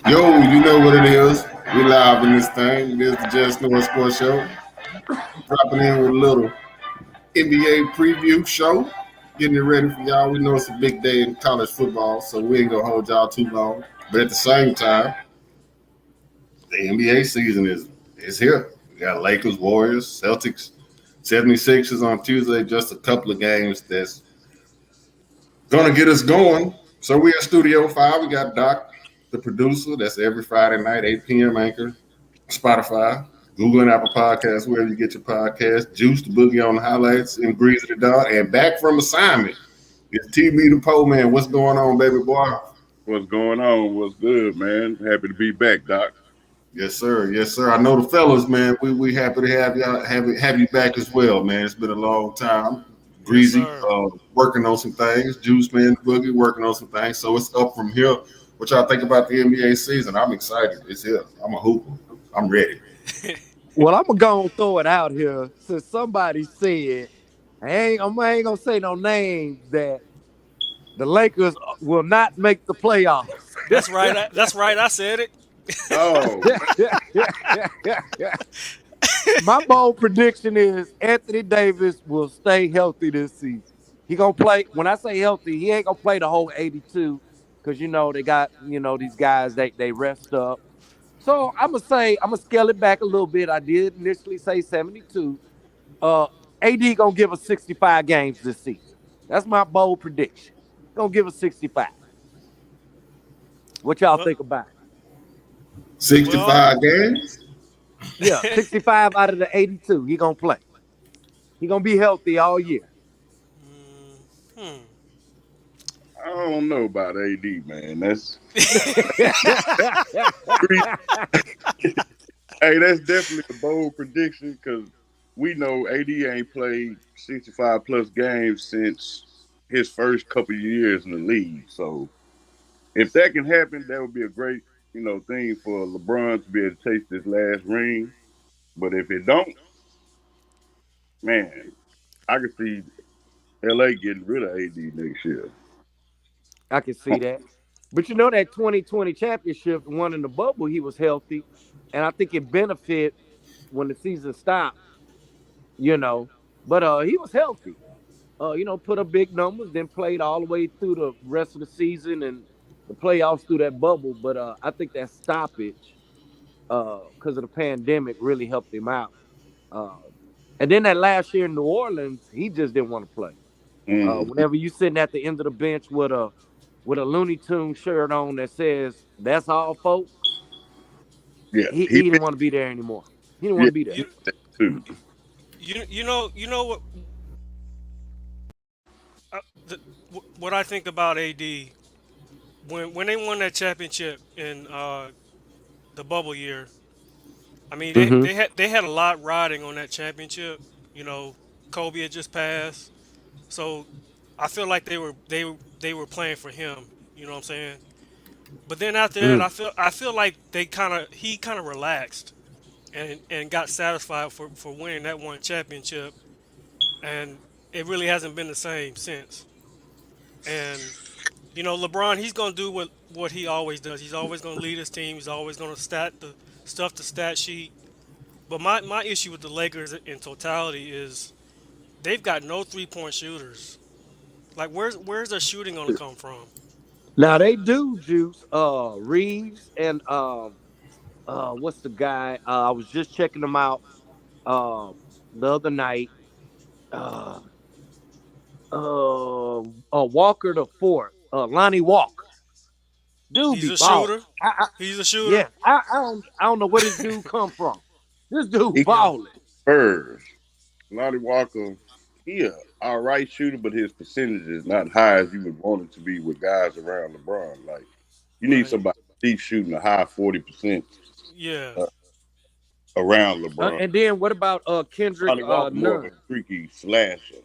Yo, you know what it is. We live in this thing. It is the Just North Sports Show. Dropping in with a little NBA preview show. Getting it ready for y'all. We know it's a big day in college football, so we ain't gonna hold y'all too long. But at the same time, the NBA season is here. We got Lakers, Warriors, Celtics, 76ers on Tuesday. Just a couple of games that's gonna get us going. So we at Studio 5. We got Doc, the producer. That's every Friday night, 8 p.m. Anchor. Spotify, Google and Apple Podcasts, wherever you get your podcast. Juice the Boogie on the highlights and Breezy the Dog. And back from assignment, it's TB the Pole Man. What's going on, baby boy? What's going on? What's good, man? Happy to be back, Doc. Yes, sir. Yes, sir. I know the fellas, man. We happy to have y'all have you back as well, man. It's been a long time. Yes, Breezy, sir. working on some things. Juice Man, Boogie, working on some things. So it's up from here. What y'all think about the NBA season? I'm excited. It's here. I'm a hooper. I'm ready. Well, I'm gonna throw it out here since somebody said I ain't gonna say no names that the Lakers will not make the playoffs. That's right. That's right. I said it. Oh, My bold prediction is Anthony Davis will stay healthy this season. He gonna play. When I say healthy, he ain't gonna play the whole 82 because they got these guys they rest up. So I'm gonna scale it back a little bit. I did initially say 72. Uh, AD gonna give us 65 games this season. That's my bold prediction. Gonna give us 65. What y'all Well, think about it? well, 65 games? Yeah, 65 out of the 82. He gonna play. He gonna be healthy all year. hmm. I don't know about AD, man. That's hey, that's definitely a bold prediction because we know AD ain't played 65 plus games since his first couple of years in the league. So if that can happen, that would be a great, thing for LeBron to be able to taste this last ring. But if it don't, man, I could see LA getting rid of AD next year. I can see that. But that 2020 championship, the one in the bubble, he was healthy. And I think it benefit when the season stopped, you know. But he was healthy. Put up big numbers, then played all the way through the rest of the season and the playoffs through that bubble. But I think that stoppage, because of the pandemic, really helped him out. Uh, and then that last year in New Orleans, he just didn't want to play. Mm. Whenever you sitting at the end of the bench with a Looney Tune shirt on that says "That's all, folks," Yeah, he didn't want to be there anymore. He didn't want yeah, to be there. you too. you know uh, the, what I think about AD when they won that championship in the bubble year. I mean, Hmm. they had a lot riding on that championship. You know, Kobe had just passed, so I feel like they were playing for him. You know what I'm saying? But then after that, Mm. I feel like he kind of relaxed and got satisfied for winning that one championship, and it really hasn't been the same since. And LeBron, he's gonna do what he always does. He's always gonna lead his team. He's always gonna stuff the stat sheet. But my issue with the Lakers in totality is they've got no 3-point shooters. Like where's their shooting gonna come from? Now they do juice Reeves and what's the guy? I was just checking them out the other night. Uh Walker the fourth, Lonnie Walker. Dude He's be a balling. shooter. He's a shooter. Yeah, I don't know where this dude come from. This dude He Yeah. balling. Spurs. Lonnie Walker, he a all right shooter, but his percentage is not high as you would want it to be with guys around LeBron. Like you need Right. somebody deep shooting a high 40% Yeah. uh, around LeBron. And then what about Kendrick Lonnie Walker more of a Nunn? freaky slasher. What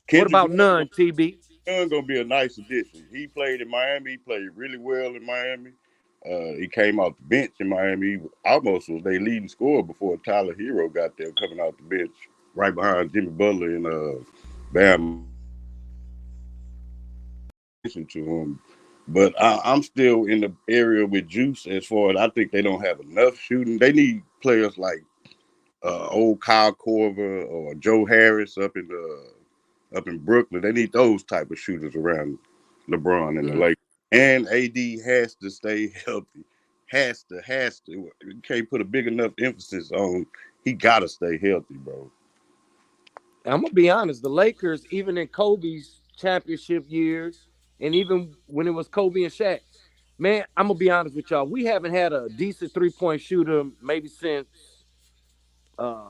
Kendrick about Nunn Nunn, TB? gonna be a nice addition. He played in Miami. He played really well in Miami. He came out the bench in Miami. He almost was their leading scorer before Tyler Hero got there coming out the bench, right behind Jimmy Butler and Bam. To him. But I'm still in the area with Juice as far as I think they don't have enough shooting. They need players like old Kyle Korver or Joe Harris up in Brooklyn. They need those type of shooters around LeBron and the Mm. Lakers. And AD has to stay healthy. Has to. You can't put a big enough emphasis on. He gotta stay healthy, bro. I'm gonna be honest. The Lakers, even in Kobe's championship years, and even when it was Kobe and Shaq, man, I'm gonna be honest with y'all. We haven't had a decent 3-point shooter maybe since uh,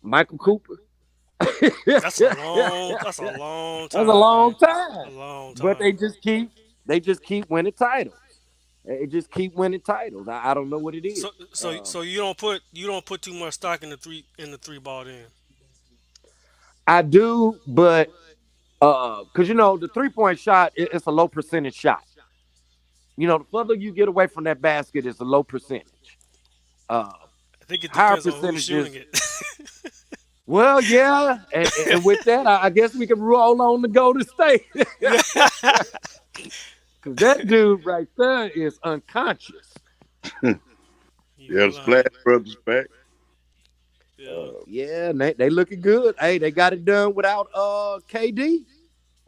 Michael Cooper. That's a long. That's That's a long a time, long man. time. A long But time. they just keep winning titles. They just keep winning titles. I don't know what it is. So you don't put too much stock in the three ball then. I do, but because the 3-point shot, it's a low percentage shot. The further you get away from that basket, it's a low percentage. Uh, I think it Higher depends on who's shooting percentages. it. Well, yeah, and with that, I guess we can roll on to Golden State Yeah. because that dude right there is unconscious. You Yeah, ain't the Splash lying. Brothers back. Yeah. Uh, Yeah, and they looking good. Hey, they got it done without KD.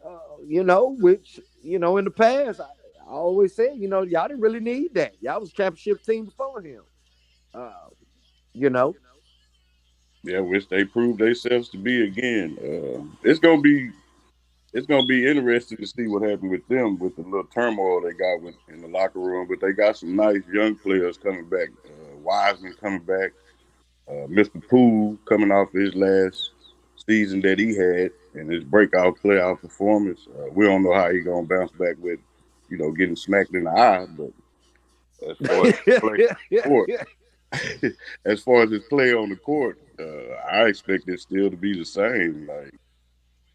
Which in the past I always said, y'all didn't really need that. Y'all was a championship team before him. Uh, you know, yeah, which they proved themselves to be again. It's gonna be interesting to see what happened with them with the little turmoil they got in the locker room. But they got some nice young players coming back. Wiseman coming back. Mr. Poole coming off his last season that he had and his breakout playoff performance. We don't know how he gonna bounce back with, getting smacked in the eye. But as far as play court, as far as his play on the court, I expect it still to be the same. Like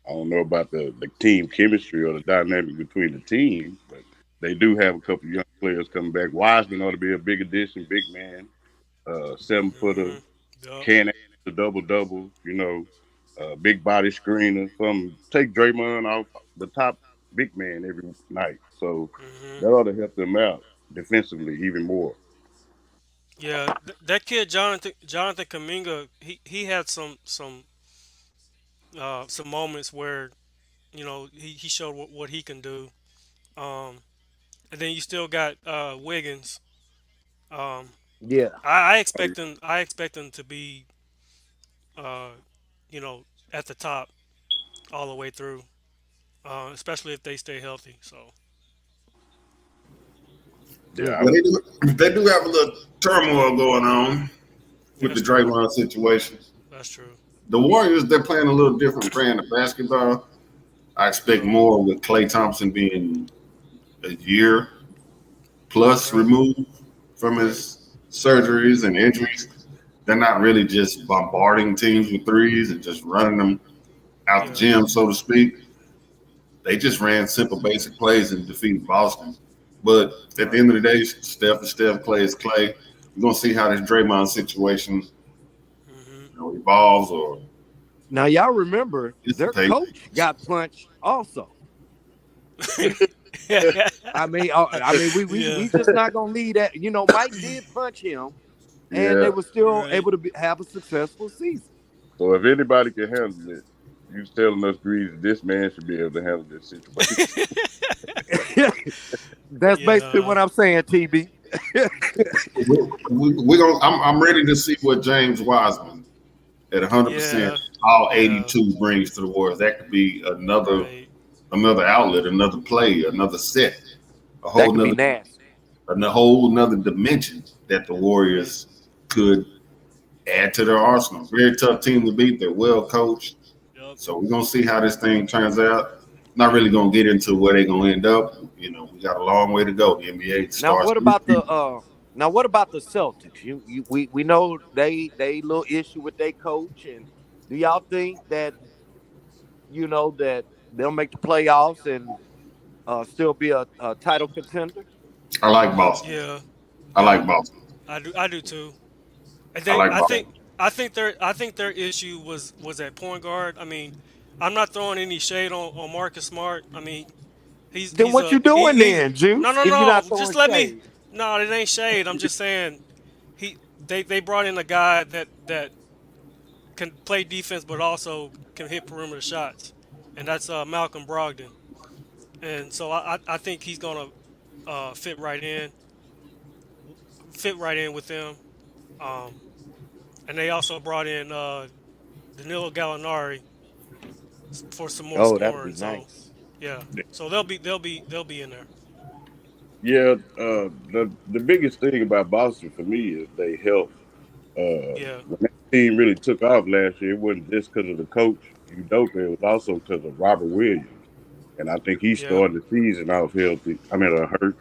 I don't know about the team chemistry or the dynamic between the team, but they do have a couple young players coming back. Wiseman ought to be a big addition, big man, 7 footer, Mhm. Yup. can add the double double, big body screener. Some take Draymond off the top big man every night, so Mhm. that ought to help them out defensively even more. Yeah. That kid Jonathan Kaminga, he had some moments where he showed what he can do. Um, and then you still got Wiggins. Um, yeah. I Oh, yeah. expect him. I expect him to be, uh, you know, at the top all the way through, especially if they stay healthy. So Yeah, Well, they do have a little turmoil going on with the that's true. Draymond situation. That's true. The Warriors, they're playing a little different brand of basketball. I expect Yep. more with Klay Thompson being a year plus Right. removed from Right. his surgeries and injuries. They're not really just bombarding teams with threes and just running them out the Yeah. gym, so to speak. They just ran simple, basic plays and defeated Boston. But at the Right. end of the day, Steph is Steph, Clay is Clay. We're gonna see how this Draymond situation, Mhm. evolves or Now y'all remember their coach dissipates. got punched also. I mean, Yeah. we just not gonna leave that. Mike did punch him, and they yeah. were still Right. able to have a successful season. So if anybody can handle it, you telling us, Greasy, this man should be able to handle this situation. That's basically Yeah. what I'm saying, TB. We gonna. I'm ready to see what James Wiseman at 100% Yeah. all Yeah. 82 brings to the Warriors. That could be Right. another outlet, another play, another set, a That whole could be nother nasty. a whole another dimension that the Right. Warriors could add to their arsenal. Very tough team to beat. They're well coached. Yep. So we're gonna see how this thing turns out. Not really gonna get into where they're gonna end up. We got a long way to go. The NBA Now starts what this about the week. uh now what about the Celtics? We know they little issue with their coach, and do y'all think that that they'll make the playoffs and still be a title contender? I like Boston. Yeah. I Yep. like Boston. I do. I do too. I I think. like I think. Boston. I think their issue was at point guard. I mean, I'm not throwing any shade on Marcus Smart. I mean, Then he's what a you doing he's then, no Juice? no If you're no. not Just throwing let me. shade, No, it ain't shade. I'm just saying they brought in a guy that can play defense but also can hit perimeter shots, and that's Malcolm Brogdon. And so I think he's gonna fit right in with them. Um, and they also brought in Danilo Gallinari for some more oh, that'll scoring. be So nice. yeah, so they'll be in there. Yeah, the biggest thing about Boston for me is they health. Yeah, When that team really took off last year, it wasn't just because of the coach Udoka. It was also because of Robert Williams, and I think he yeah, started the season off healthy. I mean, hurt.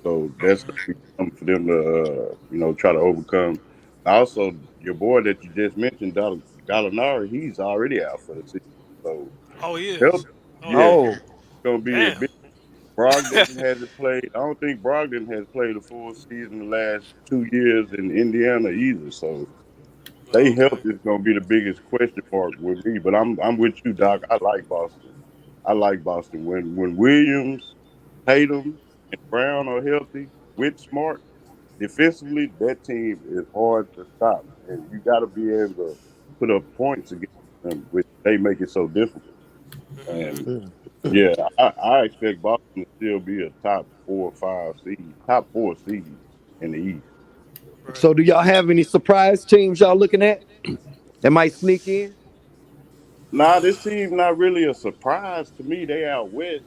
So that's hmm gonna be something for them to try to overcome. Also, your boy that you just mentioned, Gallinari, he's already out for the season. So Oh, he health, is. Oh, yeah, okay. Oh, gonna be a Damn. big. Brogdon hasn't played. I don't think Brogdon has played a full season the last 2 years in Indiana either. So Oh, they health okay. is gonna be the biggest question mark with me. But I'm with you, Doc. I like Boston. I like Boston. When Williams, Tatum, and Brown are healthy with Smart, defensively, that team is hard to stop. And you gotta be able to put up points against them, which they make it so difficult. hmm And mm. yeah, I expect Boston to still be a top 4 or 5 seed, top 4 seed in the East. Right. So do y'all have any surprise teams y'all looking at that might sneak in? Nah, this team not really a surprise to me. They out west.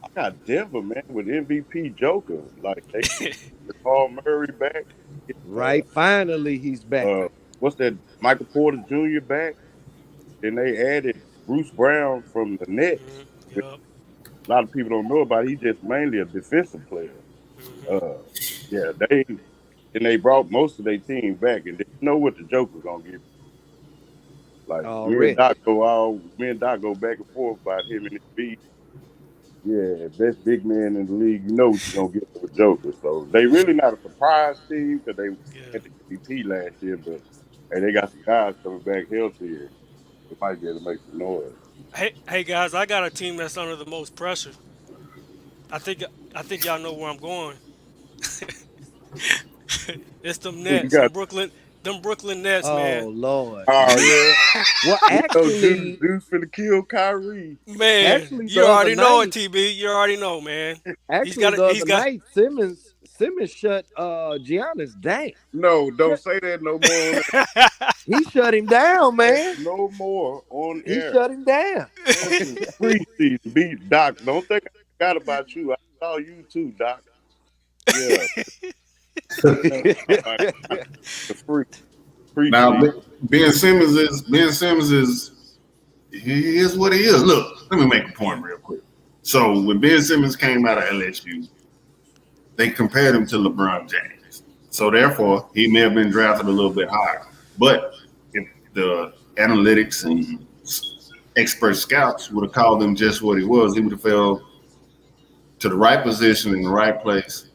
I got Denver, man, with MVP Joker. Like they get Paul Murray back. Get, Right, finally he's back. what's that? Michael Porter Jr. back. Then they added Bruce Brown from the Nets, which Yep. a lot of people don't know about. He's just mainly a defensive player. hmm Uh, yeah, they brought most of their team back, and they know what the Joker's gonna give. Like Already. me and Doc go back and forth about him and his beat. Yeah, best big man in the league. You know what you're gonna get with Joker. So they really not a surprise team because they Yeah. had the MVP last year, but hey, they got some guys coming back healthy, and they might be able to make some noise. Hey guys, I got a team that's under the most pressure. I think I think y'all know where I'm going. It's them Who you Nets, got? them Brooklyn Nets, man. Oh Lord. Oh, Yeah. Well, you know, Deuce, actually, Deuce finna kill Kyrie. Man, actually the you other already know it, night, TB. You already know, man. actually the He's other got night, Simmons shut Giannis down. No, don't Shut, say that no more. he shut him down, man. No more on He air. shut him down. Man, since preseason, beat Doc. Don't think I forgot about you. I saw you too, Doc. Yeah, like the free Now preseason. Ben Simmons is he is what he is. Look, let me make a yeah. point real quick. So when Ben Simmons came out of LSU, they compared him to LeBron James. So therefore, he may have been drafted a little bit higher. But if the analytics and expert scouts would have called him just what he was, he would have fell to the right position in the right place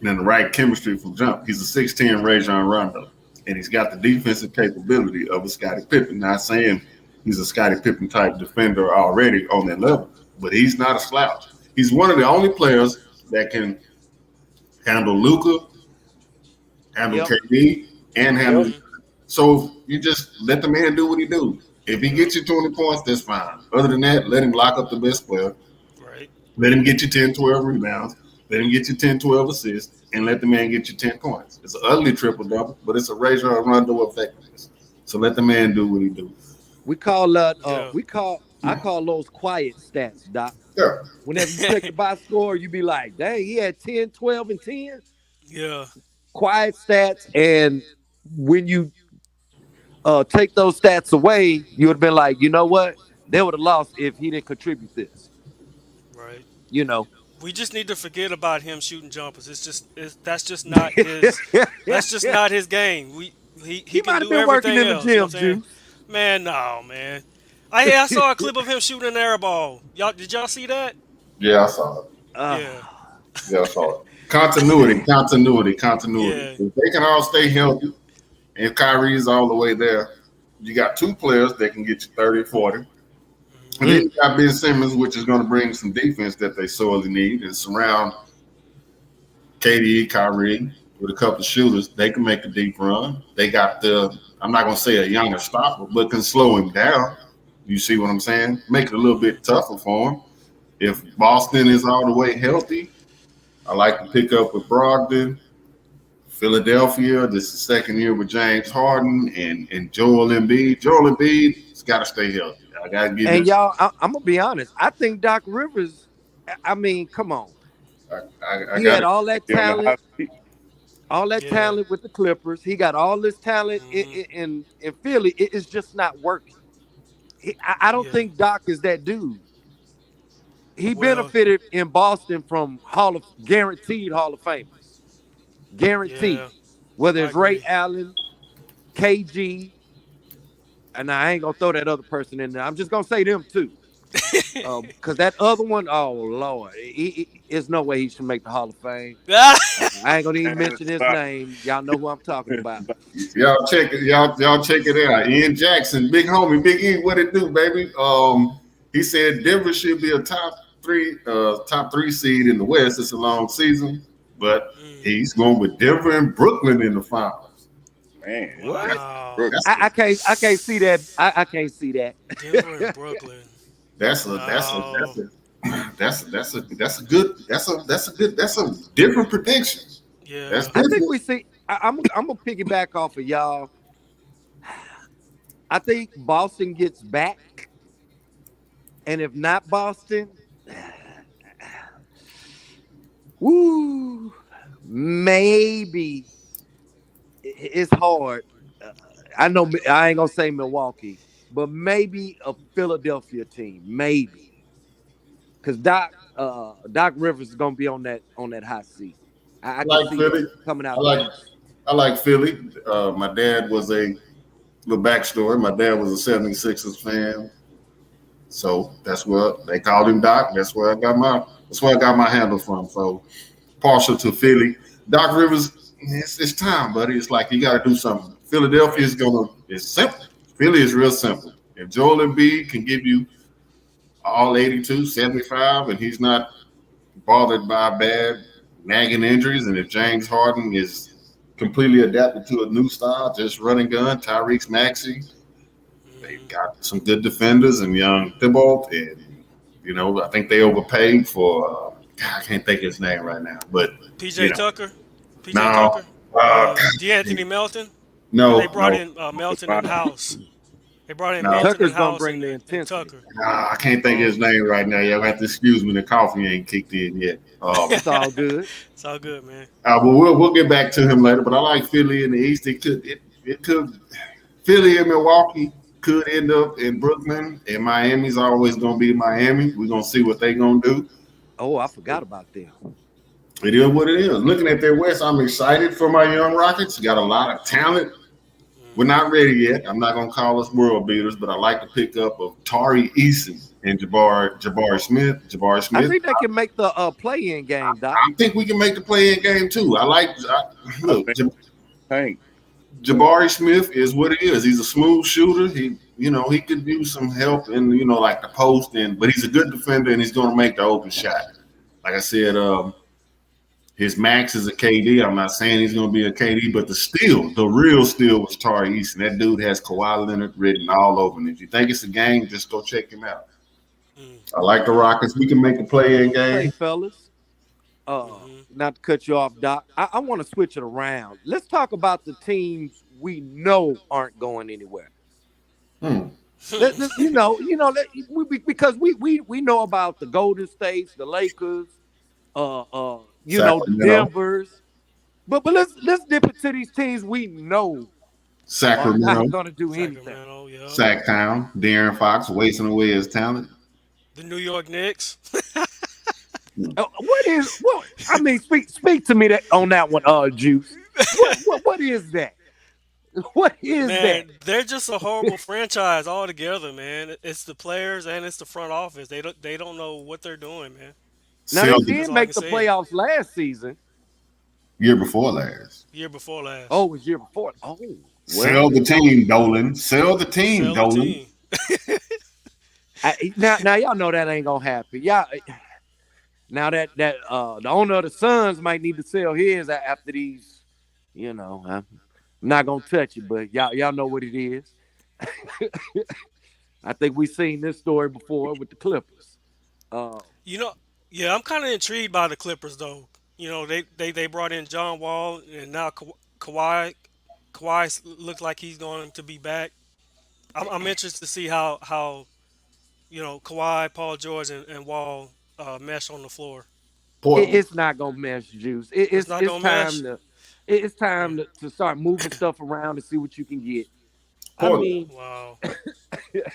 and in the right chemistry from jump. He's a 6'10 Rajon Rondo, and he's got the defensive capability of a Scottie Pippen. Not saying he's a Scottie Pippen type defender already on that level, but he's not a slouch. He's one of the only players that can handle Luca, handle Yep. KD, and handle. Yep. hmm So you just let the man do what he do. If he Yep. gets you 20 points, that's fine. Other than that, let him lock up the best player. Right. Let him get you 10, 12 rebounds. Let him get you 10, 12 assists. And let the man get you 10 points. It's an ugly triple double, but it's a Rajon Rondo effectiveness. So let the man do what he do. We call that Yeah. I call those quiet stats, Doc. Yeah. Whenever you check the box score, you be like, dang, he had 10, 12, and 10. yeah. Quiet stats. And when you take those stats away, you would have been like, you know what? They would have lost if he didn't contribute this. Right. You know. We just need to forget about him shooting jumpers. That's just not his. That's just not his game. He He can might have do been working everything in the else. You know gym, what I'm saying? Juice. Man, no, man. I saw a clip of him shooting an air ball. Did y'all see that? Yeah, I saw it. Yeah. Yeah, I saw it. Continuity. Yeah. If they can all stay healthy and Kyrie's all the way there, you got two players that can get you 30, 40. And then you got Ben Simmons, which is going to bring some defense that they sorely need and surround KD, Kyrie with a couple of shooters. They can make a deep run. They got I'm not going to say a younger stopper, but can slow him down. You see what I'm saying? Make it a little bit tougher for him. If Boston is all the way healthy, I like to pick up with Brogdon. Philadelphia, this is the second year with James Harden and Joel Embiid. Joel Embiid's got to stay healthy. I got to give him. And y'all, I'm gonna be honest. I think Doc Rivers. I mean, come on. I He got had to. all that He on the hot talent, seat. all that Yeah. talent with the Clippers. He got all this talent Hmm. in Philly. It's just not working. I don't Yeah. think Doc is that dude. He Well. benefited in Boston from guaranteed Hall of Famers, Yeah. guaranteed. Whether I it's Ray agree. Allen, KG, and I ain't gonna throw that other person in there. I'm just gonna say them too. Because that other one, oh Lord, there's no way he should make the Hall of Fame. I ain't gonna even Man, mention his stop. name. Y'all know who I'm talking about. Y'all check it. Y'all check it out. Ian Jackson, big homie, Big E. What it do, baby? He said Denver should be a top three seed in the West. It's a long season, but Mm. he's going with Denver and Brooklyn in the finals. Man, What? Wow. Brooklyn. That's I can't see that. I can't see that. Denver and Brooklyn. that's a that's a No. that's a different prediction. That's Yeah. I think different. we see. I'm gonna piggyback off of y'all. I think Boston gets back, and if not Boston, woo, maybe it's hard. Uh, I know I ain't gonna say Milwaukee, but maybe a Philadelphia team, maybe because Doc Rivers is gonna be on that hot seat. I I can like see that Philly. coming I out the like East. I like Philly. My dad was a little backstory. My dad was a 76ers fan. So that's what they called him Doc. That's where I got my handle from. So partial to Philly. Doc Rivers, it's time, buddy. It's like you gotta do something. Philadelphia Right. is gonna it's simple. Philly is real simple. If Joel Embiid can give you all 82, 75, and he's not bothered by bad nagging injuries, and if James Harden is completely adapted to a new style, just run and gun, Tyreek Maxey, they've Hmm. got some good defenders and young Thibault, and I think they overpaid for. God, I can't think of his name right now, but you PJ know, Tucker. PJ now, Tucker. DeAnthony Melton. Because they no, brought no, in Melton and House. They brought in no, Melton and Tucker's gonna House bring the and intensity. Tucker. I can't think of his name right now. Y'all have to excuse me. The coffee ain't kicked in yet. It's all good. It's all good, man. But we'll get back to him later. But I like Philly in the East. It could Philly and Milwaukee could end up in Brooklyn, and Miami's always going to be Miami. We're going to see what they're going to do. Oh, I forgot about them. It is what it is. Looking at their West, I'm excited for my young Rockets. Got a lot of talent. We're Hmm. not ready yet. I'm not going to call us world beaters, but I like the pickup of Tari Eason and Jabari Smith. Jabari I Smith. think they can make the play-in game, Doc. I think we can make the play-in game too. I Look. think Tank. Jabari Smith is what it is. He's a smooth shooter. He could use some help in, like the post, but he's a good defender and he's going to make the open shot. Like I said, his max is a KD. I'm not saying he's going to be a KD, but the real steal was Tari Eason. That dude has Kawhi Leonard written all over him. If you think it's a game, just go check him out. Mm. I like the Okay. Rockets. We can make the play-in Say, game. fellas, Hmm. not to cut you off, Doc. I want to switch it around. Let's talk about the teams we know aren't going anywhere. Hmm. Because we know about the Golden States, the Lakers, the Sacramento, Denvers. But let's dip into these teams we know are not Sacramento, gonna do anything. Sacramento. Yep. Sacktown, De'Aaron Fox wasting away his talent. The New York Knicks. What I mean, speak to me on that one, Juice. What is that? What is that? Man, they're just a horrible franchise altogether, man. It's the players and it's the front office. They don't know what they're doing, man. Now they Sell the That's did all I can make the say. playoffs last season. year before last. Year before last. Oh, it was year before. Oh, well, Sell the team, Dolan. Sell the team, Sell the Dolan. team. Now y'all know that ain't gonna happen. Y'all now that the owner of the Suns might need to sell his after these. I'm not gonna touch it, but y'all know what it is. I think we've seen this story before with the Clippers. Uh, You know, yeah, I'm kind of intrigued by the Clippers though. You know, they brought in John Wall and now Kawhi. Looks like he's going to be back. I'm interested to see how Kawhi, Paul George, and Wall mesh on the floor. Portland. it's not gonna mess juice. It's not It's gonna mesh. time it's Yeah. time to start moving stuff around and see what you can get. I Portland. mean, Wow. Portland.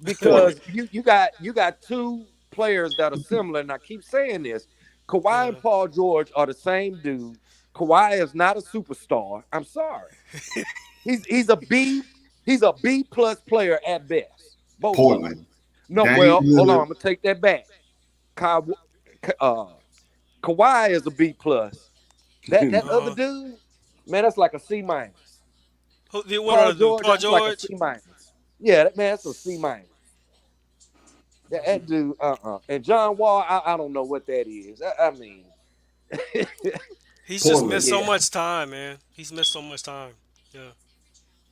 because you got two players that are similar, and I keep saying this. Kawhi and Yeah. Paul George are the same dude. Kawhi is not a superstar. I'm sorry. He's a B plus player at best. Both of them. Portland. No, Dame well, hold on. I'm Lillard. gonna take that back. Ka, uh, Kawhi is a B plus. That other Uh, dude, man, that's like a C minus. what Paul other dude? George, Paul that's like a George. C minus. Yeah, that man, that's a C minus. That dude, And John Wall, I don't know what that is. I mean, He's just Portland. missed so yeah. much time, man. He's missed so much time. Yeah.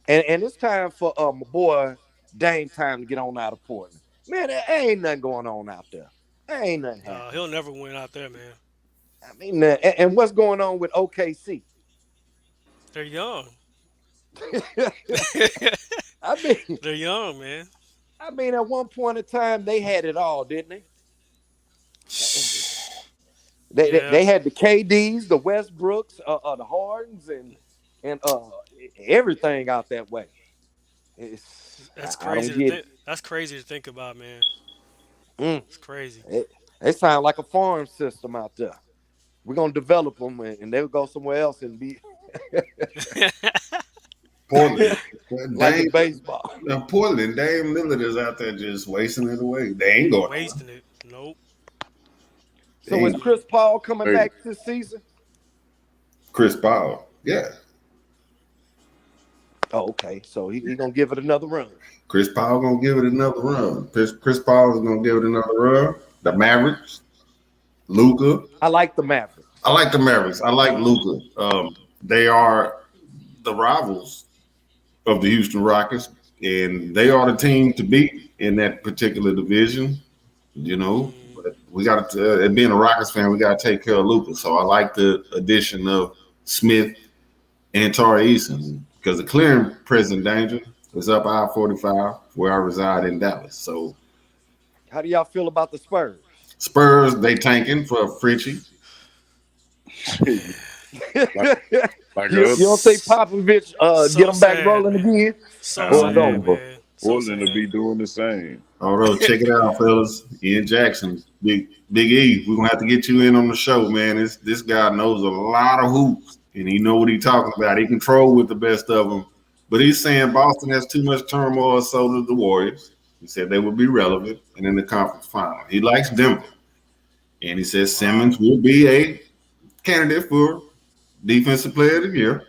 And it's time for my boy Dame time to get on out of Portland. Man, there ain't nothing going on out there. There ain't nothing He'll happening. never win out there, man. I mean, and what's going on with OKC? They're young. I mean, They're young, man. at one point in time they had it all, didn't they? Yeah, They had the KDs, the Westbrooks, the Hardens, and everything out that way. that's I don't crazy to get it. think. That's crazy to think about, man. Mm. It's crazy. It sound like a farm system out there. We're gonna develop them, and they'll go somewhere else and be Portland. like in Dame. baseball. Portland. Dame Lillard is out there just wasting it away. They ain't going nowhere. Wasting it. Nope. They So is ain't Chris Paul coming Hey, back this season? Chris Paul. Yeah. Oh, okay. So he gonna give it another run. Chris Paul gonna give it another run. Chris Paul is gonna give it another run. The Mavericks, Luca. I like the Mavericks. I like the Mavericks. I like Luca. They are the rivals of the Houston Rockets, and they are the team to beat in that particular division. Mm, But we got to. Being a Rockets fan, we got to take care of Luca. So I like the addition of Smith and Tari Eason because the clearing present danger is up I-45 where I reside in Dallas. So How do y'all feel about the Spurs? Spurs, they tanking for Fritchie. like, like You us, don't think Popovich get so them back sad. rolling again, So or it's uh, sad, over? man. So Portland will sad. be doing the same. Although, check it out, fellas. Ian Jackson, Big E. We're gonna have to get you in on the show, man. This guy knows a lot of hoops, and he know what he's talking about. He control with the best of them, but he's saying Boston has too much turmoil, so do the Warriors. He said they would be relevant and in the conference final. He likes Denver, and he says Wow. Simmons will be a candidate for defensive player of the year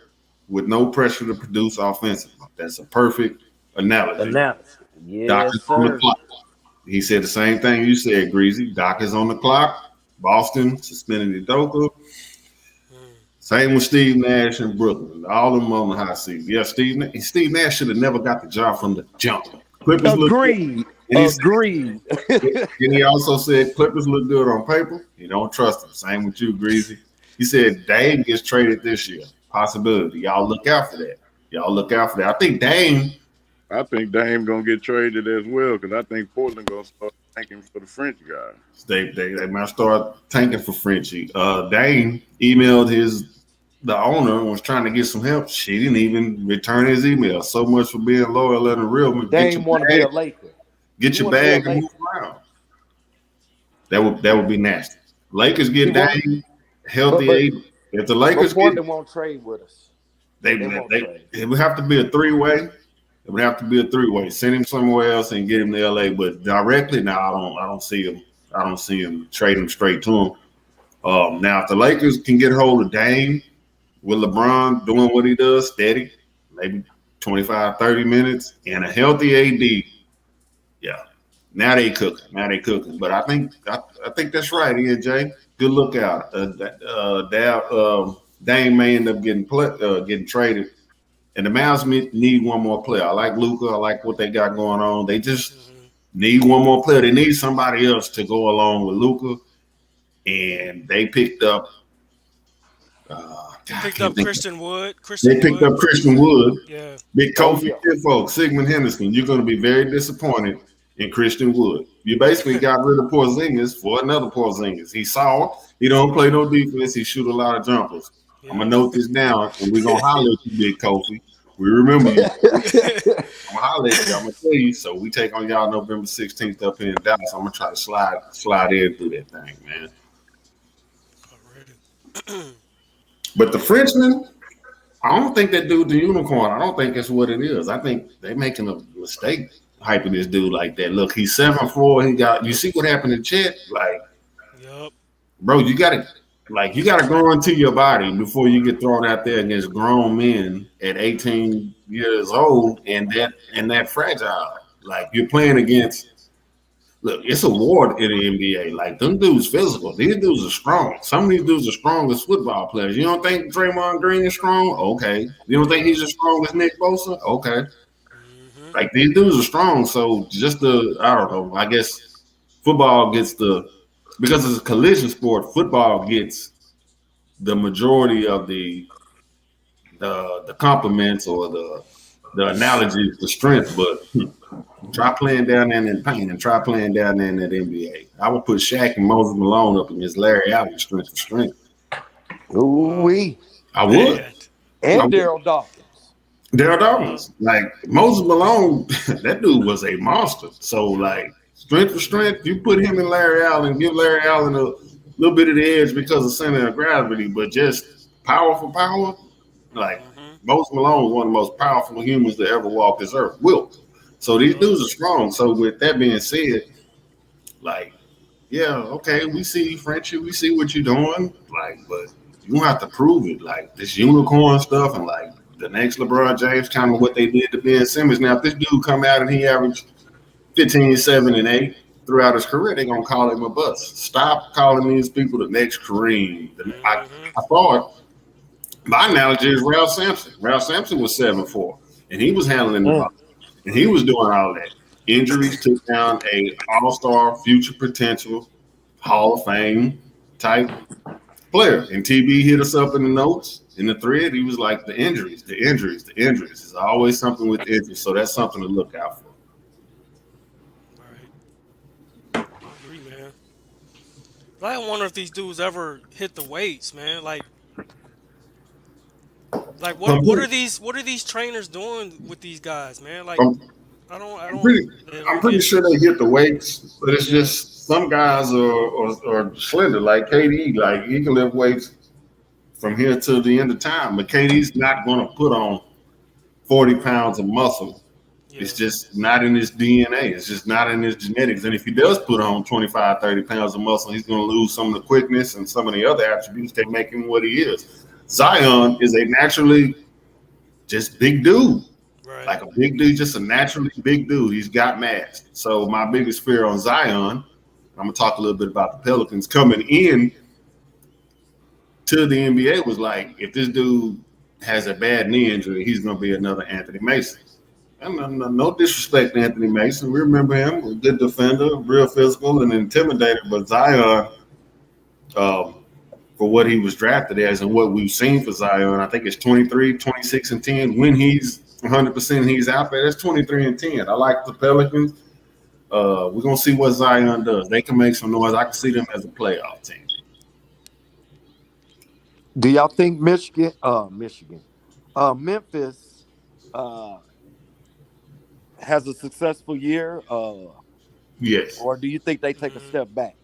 with no pressure to produce offensively. That's a perfect analogy. Analysis. Doc Yes, is on the sir. clock. He said the same thing you said, Greasy. Doc is on the clock. Boston suspended Udoka. Mm. Same with Steve Nash in Brooklyn. All of them on the hot seat. Yeah, Steve Nash should have never got the job from the jump. Clippers look good. Agreed. And Agreed. he also said Clippers look good on paper. You don't trust them. Same with you, Greasy. He said Dame gets traded this year. Possibility. Y'all look out for that. Y'all look out for that. I think Dame. I think Dame gonna get traded as well because I think Portland gonna start thanking for the French guy. They might start tanking for Frenchie. Dane emailed the owner and was trying to get some help. She didn't even return his email. So much for being loyal and real. Dame want to be a Laker. Get He your want to be a bag and Laker. move around. That would be nasty. Lakers He get want, Dame but healthy. but If the but Lakers get Portland won't trade with us. they They won't they trade. it would have to be a three-way. It would have to be a three-way. Send him somewhere else and get him to LA. But directly now I don't see him. I don't see him trading straight to him. Now, if the Lakers can get a hold of Dame with LeBron doing what he does, steady, maybe 25, 30 minutes, and a healthy AD, yeah, Now they cooking. Now they cooking. But I think that's right, EJ. Good lookout. Dame may end up getting traded, and the Mavs need one more player. I like Luca. I like what they got going on. They just Hmm. need one more player. They need somebody else to go along with Luca, and they picked up. They I picked can't up think. Christian Wood. They Christian picked Wood up was Christian decent. Wood, Yeah. Big Oh Kofi, yeah. folks, Sigmund Henderson. You're going to be very disappointed in Christian Wood. You basically got rid of Porzingis for another Porzingis. He saw he don't play no defense. He shoot a lot of jumpers. I'm Yeah. gonna note this down, and we're gonna holler at you, Big Kofi. We remember you. I'm gonna holler at you. I'm gonna tell you. So we take on y'all November 16th up here in Dallas. I'm gonna try to slide in through that thing, man. Already. But the Frenchman, I don't think that dude the unicorn. I don't think that's what it is. I think they making a mistake hyping this dude like that. Look, he's 7'4". He got. You see what happened to Chet? Like, Yup. bro, you gotta grow into your body before you get thrown out there against grown men at 18 years old and that fragile. Like you're playing against. Look, it's a war in the NBA. Like them dudes physical. These dudes are strong. Some of these dudes are strong as football players. You don't think Draymond Green is strong? Okay. You don't think Yeah. he's as strong as Nick Bosa? Okay. Hmm. Like these dudes are strong. So just I don't know. I guess football gets because it's a collision sport. Football gets the majority of the compliments or the analogies to strength, but try playing down there in pain and try playing down there in that NBA. I would put Shaq and Moses Malone up against Larry Allen strength for strength. Ooh Wow. wee. I would. Man. I And would. Daryl Dawkins. Daryl Uh-huh. Dawkins. Like Moses Malone, that dude was a monster. So Yup. like strength for strength, you put him and Larry Allen, give Larry Allen a little bit of the edge because of center of gravity, but just power for power, like Hmm. Moses Malone was one of the most powerful humans to ever walk this earth. Wilt. So these Yup. dudes are strong. So with that being said, like, yeah, okay, we see Frenchie, we see what you're doing, like, but you don't have to prove it. Like this unicorn stuff and like the next LeBron James, kind of what they did to Ben Simmons. Now, if this dude come out and he averaged 15, 7, and 8 throughout his career, they're gonna call him a bust. Stop calling these people the next Kareem. Hmm. I thought my analogy is Ralph Sampson. Ralph Sampson was 7'4", and he was handling the Mm. ball, and he was doing all that. Injuries took down a all-star, future potential, Hall of Fame type player. And TB hit us up in the notes in the thread. He was like, the injuries, the injuries, the injuries. There's always something with injuries, so that's something to look out for. Right. I agree, man. I wonder if these dudes ever hit the weights, man. Like I'm pretty, what are these trainers doing with these guys, man? Like I'm, I I'm don't pretty, they I'm don't pretty get. sure they hit the weights, but it's Yeah. just some guys are slender, like KD. Like he can lift weights from here to the end of time, but KD's not going to put on 40 pounds of muscle. It's Yeah. just not in his DNA. It's just not in his genetics. And if he does put on 25, 30 pounds of muscle, he's going to lose some of the quickness and some of the other attributes that make him what he is. Zion is a naturally just big dude, Right. like a big dude, just a naturally big dude. He's got mass. So my biggest fear on Zion, I'm going to talk a little bit about the Pelicans coming in to the NBA was like, if this dude has a bad knee injury, he's going to be another Anthony Mason. And no disrespect to Anthony Mason. We remember him, a good defender, real physical and intimidating. But Zion, um, for what he was drafted as and what we've seen for Zion, I think it's 23, 26, and 10. When he's 100%, he's out there. That's 23 and 10. I like the Pelicans. We're going to see what Zion does. They can make some noise. I can see them as a playoff team. Do y'all think Memphis uh has a successful year? Yes. Or do you think they take a Hmm. step back?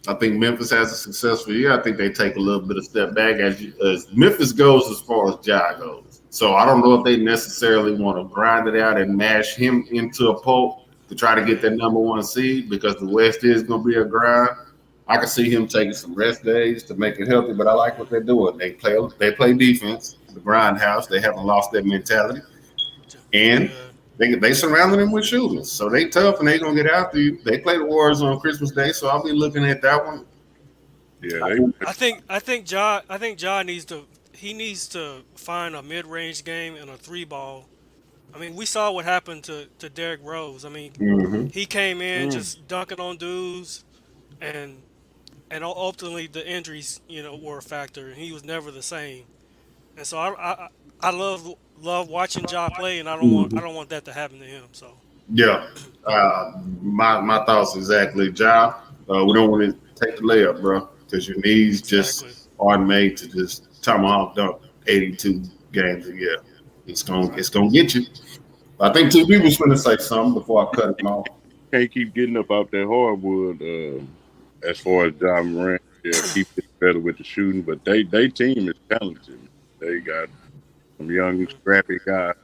I think Memphis has a successful year. I think they take a little bit of step back as Memphis goes as far as Ja goes. So I don't know if they necessarily want to grind it out and mash him into a pulp to try to get Right. that number one seed because the West is going to be a grind. I can see him taking some rest days to make it healthy, but I like what they're doing. They play defense, the grind house. They haven't lost their mentality, and Yeah. They surrounded him with shooters, so they tough and they gonna get after you. They play the Warriors on Christmas Day, so I'll be looking at that one. Yeah, I they think, I think Ja needs to find a mid-range game and a three ball. I mean, we saw what happened to Derrick Rose. I mean, hmm he came in Mm. just dunking on dudes, and ultimately the injuries, were a factor, and he was never the same. And so I love watching Ja play, and I hmm don't want that to happen to him. So yeah. My thoughts exactly, Ja. We don't want to take the layup, bro, because your knees just exactly. aren't made to just tomahawk dunk 82 games a year. It's Right. gonna get you. I think two people's gonna say something before I cut him off. can't keep getting up out that hardwood. As far as John Moran, yeah, keep getting better with the shooting, but they team is talented. Man. They got some young, Hmm. scrappy guys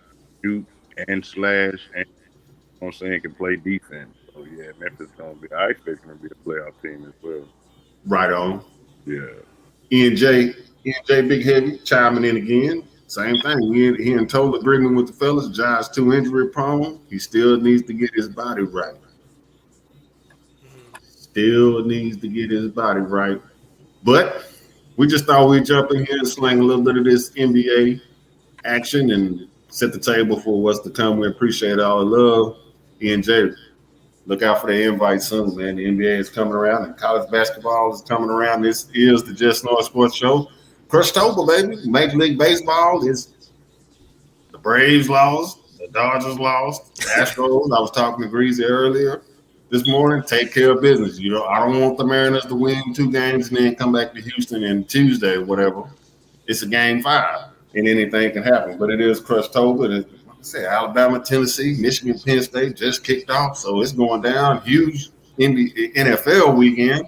shoot and slash, and you know what I'm saying can play defense. So yeah, Memphis gonna be. I expect them to be a playoff team as well. Right on. Yeah, Ian J, Big Heavy chiming in again. Same thing. He in total agreement with the fellas. John's too injury prone. He still needs to get his body right. Hmm. Still needs to get his body right. But we just thought we'd jump in here and slang a little bit of this NBA action and set the table for what's to come. We appreciate all the love. Ian J, look out for the invite soon, man. The NBA is coming around and college basketball is coming around. This is the Just North Sports Show. Crushtopher, baby. Major League Baseball is the Braves lost, the Dodgers lost, the Astros. I was talking to Greasy earlier this morning. Take care of business. I don't want the Mariners to win two games and then come back to Houston and Tuesday, whatever. It's a game five, and anything can happen. But it is Crushtopher. And like I said, Alabama, Tennessee, Michigan, Penn State just kicked off, so it's going down. Huge NFL weekend.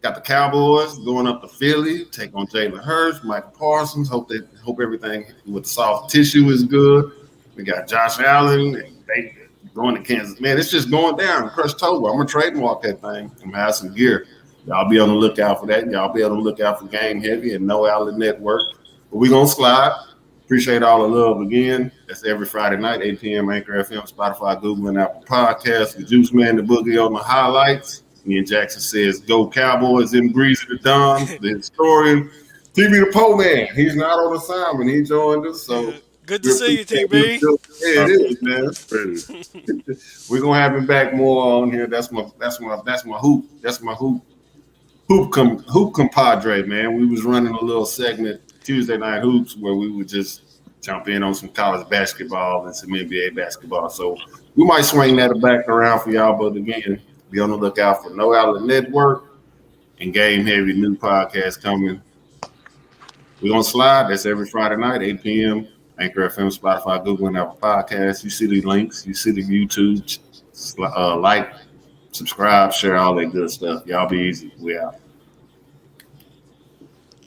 Got the Cowboys going up to Philly, take on Jalen Hurts, Michael Parsons. Hope everything with the soft tissue is good. We got Josh Allen and they going to Kansas. Man, it's just going down. Crush Tober. I'm gonna trade and walk that thing. I'm gonna have some gear. Y'all be on the lookout for that. Y'all be on the lookout for Game Heavy and No Outlet Network. But we gonna slide. Appreciate all the love again. That's every Friday night, 8 p.m. Anchor FM, Spotify, Google, and Apple Podcasts. The Juice Man, the Boogie on the highlights. Ian Jackson says, "Go Cowboys!" M. Breezy the Don, the historian, TV the Po Man. He's not on assignment. He joined us, so Yeah. Good to we see you, appreciate him. TB. Yeah, it is, man. ready. We're gonna have him back more on here. That's my hoop compadre, man. We was running a little segment Tuesday night hoops where we would just jump in on some college basketball and some NBA basketball. So we might swing that back around for y'all, but again, be on the lookout for No Outlet Network and Game Heavy new podcast coming. We're gonna slide. That's every Friday night, 8 p.m. Anchor FM, Spotify, Google, and Apple Podcasts. You see the links, you see the YouTube, like, subscribe, share all that good stuff. Y'all be easy. We out.